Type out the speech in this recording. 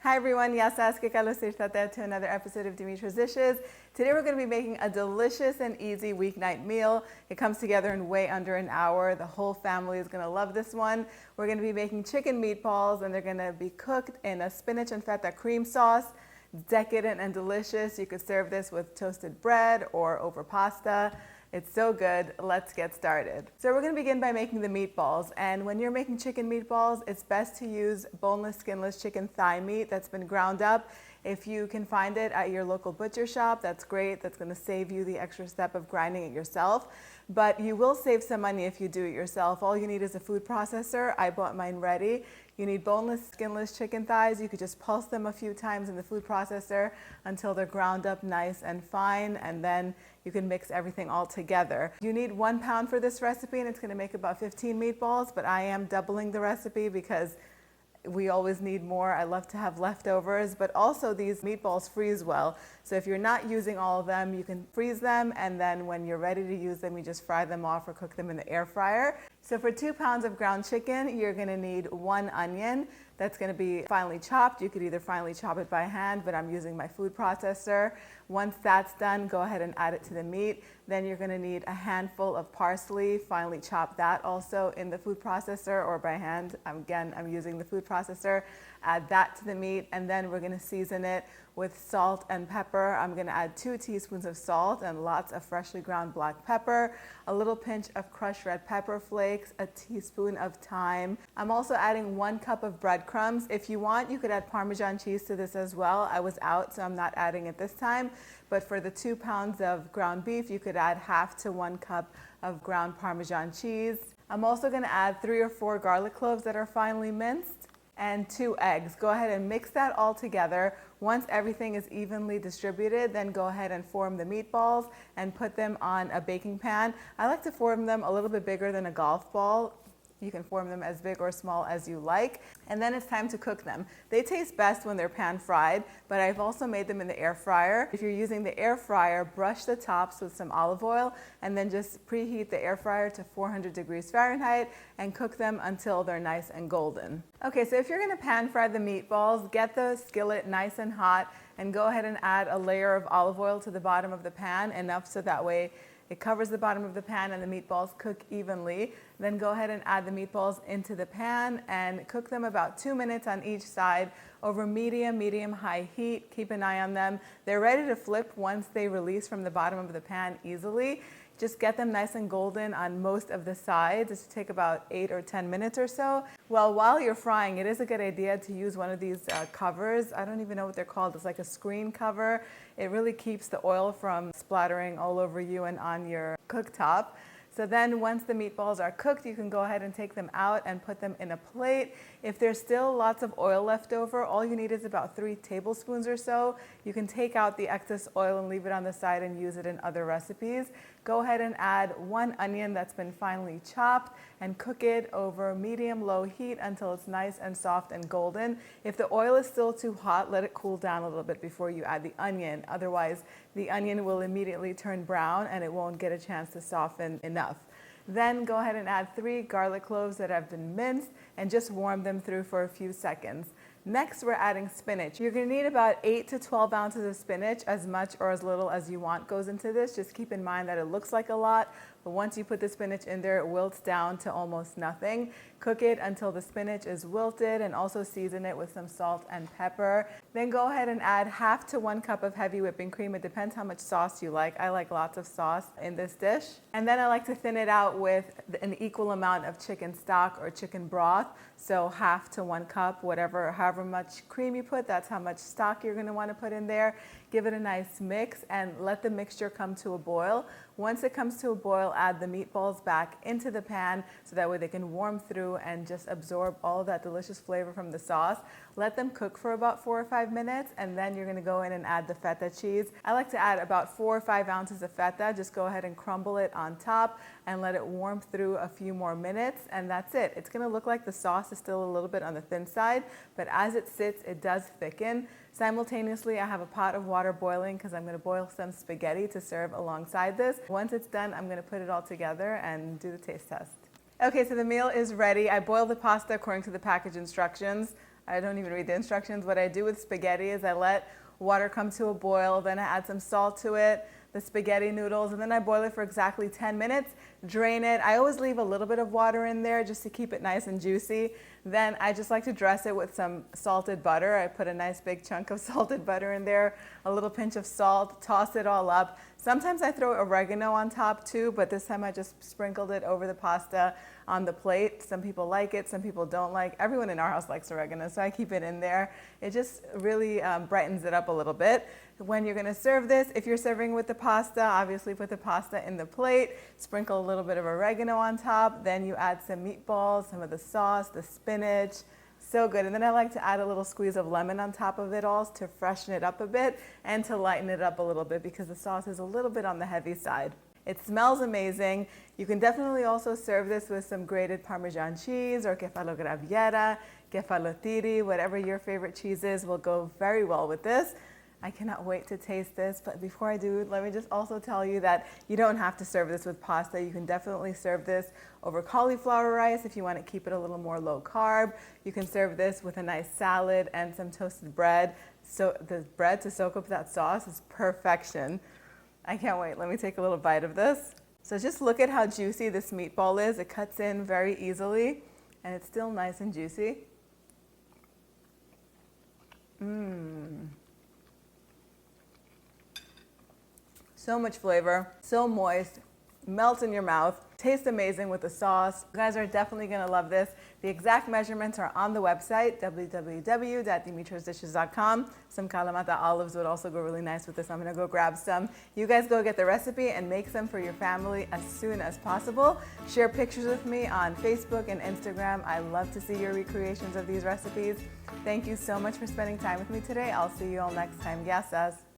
Hi everyone, gεια σας και καλώς ήρθατε to another episode of Dimitra's Dishes. Today we're going to be making a delicious and easy weeknight meal. It comes together in way under an hour. The whole family is going to love this one. We're going to be making chicken meatballs and they're going to be cooked in a spinach and feta cream sauce. Decadent and delicious. You could serve this with toasted bread or over pasta. It's so good. Let's get started. So we're going to begin by making the meatballs. And when you're making chicken meatballs, it's best to use boneless, skinless chicken thigh meat that's been ground up. If you can find it at your local butcher shop, that's great. That's going to save you the extra step of grinding it yourself. But you will save some money if you do it yourself. All you need is a food processor. I bought mine ready. You need boneless, skinless chicken thighs. You could just pulse them a few times in the food processor until they're ground up nice and fine, and then you can mix everything all together. You need 1 pound for this recipe, and it's going to make about 15 meatballs, but I am doubling the recipe because we always need more. I love to have leftovers, but also these meatballs freeze well. So if you're not using all of them, you can freeze them, and then when you're ready to use them, you just fry them off or cook them in the air fryer. So for 2 pounds of ground chicken, you're gonna need 1 onion. That's gonna be finely chopped. You could either finely chop it by hand, but I'm using my food processor. Once that's done, go ahead and add it to the meat. Then you're gonna need a handful of parsley, finely chop that also in the food processor or by hand. Again, I'm using the food processor. Add that to the meat, and then we're gonna season it with salt and pepper. I'm gonna add 2 teaspoons of salt and lots of freshly ground black pepper, a little pinch of crushed red pepper flakes, a teaspoon of thyme. I'm also adding 1 cup of breadcrumbs. If you want, you could add Parmesan cheese to this as well. I was out, so I'm not adding it this time. But for the 2 pounds of ground beef, you could add half to 1 cup of ground Parmesan cheese. I'm also gonna add 3 or 4 garlic cloves that are finely minced, and 2 eggs. Go ahead and mix that all together. Once everything is evenly distributed, then go ahead and form the meatballs and put them on a baking pan. I like to form them a little bit bigger than a golf ball. You can form them as big or small as you like. And then it's time to cook them. They taste best when they're pan fried, but I've also made them in the air fryer. If you're using the air fryer, brush the tops with some olive oil and then just preheat the air fryer to 400 degrees Fahrenheit and cook them until they're nice and golden. Okay, so if you're gonna pan fry the meatballs, get the skillet nice and hot and go ahead and add a layer of olive oil to the bottom of the pan, enough so that way it covers the bottom of the pan and the meatballs cook evenly. Then go ahead and add the meatballs into the pan and cook them about 2 minutes on each side over medium-high heat. Keep an eye on them. They're ready to flip once they release from the bottom of the pan easily. Just get them nice and golden on most of the sides. It should take about 8 or 10 minutes or so. Well, while you're frying, it is a good idea to use one of these covers. I don't even know what they're called. It's like a screen cover. It really keeps the oil from splattering all over you and on your cooktop. So then once the meatballs are cooked, you can go ahead and take them out and put them in a plate. If there's still lots of oil left over, all you need is about 3 tablespoons or so. You can take out the excess oil and leave it on the side and use it in other recipes. Go ahead and add 1 onion that's been finely chopped and cook it over medium-low heat until it's nice and soft and golden. If the oil is still too hot, let it cool down a little bit before you add the onion. Otherwise, the onion will immediately turn brown and it won't get a chance to soften enough. Then go ahead and add 3 garlic cloves that have been minced and just warm them through for a few seconds. Next, we're adding spinach. You're gonna need about 8 to 12 ounces of spinach. As much or as little as you want goes into this. Just keep in mind that it looks like a lot, but once you put the spinach in there, it wilts down to almost nothing. Cook it until the spinach is wilted and also season it with some salt and pepper. Then go ahead and add half to 1 cup of heavy whipping cream. It depends how much sauce you like. I like lots of sauce in this dish. And then I like to thin it out with an equal amount of chicken stock or chicken broth. So half to 1 cup, however much cream you put, that's how much stock you're gonna wanna put in there. Give it a nice mix and let the mixture come to a boil. Once it comes to a boil, add the meatballs back into the pan so that way they can warm through and just absorb all of that delicious flavor from the sauce. Let them cook for about 4 or 5 minutes, and then you're gonna go in and add the feta cheese. I like to add about 4 or 5 ounces of feta. Just go ahead and crumble it on top and let it warm through a few more minutes, and that's it. It's gonna look like the sauce is still a little bit on the thin side, but as it sits, it does thicken. Simultaneously, I have a pot of water boiling because I'm going to boil some spaghetti to serve alongside this. Once it's done, I'm going to put it all together and do the taste test. Okay, so the meal is ready. I boiled the pasta according to the package instructions. I don't even read the instructions. What I do with spaghetti is I let water come to a boil, then I add some salt to it, the spaghetti noodles, and then I boil it for exactly 10 minutes, drain it. I always leave a little bit of water in there just to keep it nice and juicy. Then I just like to dress it with some salted butter. I put a nice big chunk of salted butter in there, a little pinch of salt, toss it all up. Sometimes I throw oregano on top too, but this time I just sprinkled it over the pasta on the plate. Some people like it, some people don't like. Everyone in our house likes oregano, so I keep it in there. It just really brightens it up a little bit. When you're gonna serve this, if you're serving with the pasta, obviously put the pasta in the plate, sprinkle a little bit of oregano on top, then you add some meatballs, some of the sauce, the spinach. So good. And then I like to add a little squeeze of lemon on top of it all to freshen it up a bit and to lighten it up a little bit because the sauce is a little bit on the heavy side. It smells amazing. You can definitely also serve this with some grated parmesan cheese or kefalo graviera, kefalo tiri, whatever your favorite cheese is will go very well with this. I cannot wait to taste this, but before I do, let me just also tell you that you don't have to serve this with pasta. You can definitely serve this over cauliflower rice if you want to keep it a little more low carb. You can serve this with a nice salad and some toasted bread. So the bread to soak up that sauce is perfection. I can't wait. Let me take a little bite of this. So just look at how juicy this meatball is. It cuts in very easily and it's still nice and juicy. So much flavor, so moist, melts in your mouth, tastes amazing with the sauce. You guys are definitely gonna love this. The exact measurements are on the website, www.dimitrasdishes.com. Some Kalamata olives would also go really nice with this. I'm gonna go grab some. You guys go get the recipe and make some for your family as soon as possible. Share pictures with me on Facebook and Instagram. I love to see your recreations of these recipes. Thank you so much for spending time with me today. I'll see you all next time. Gracias.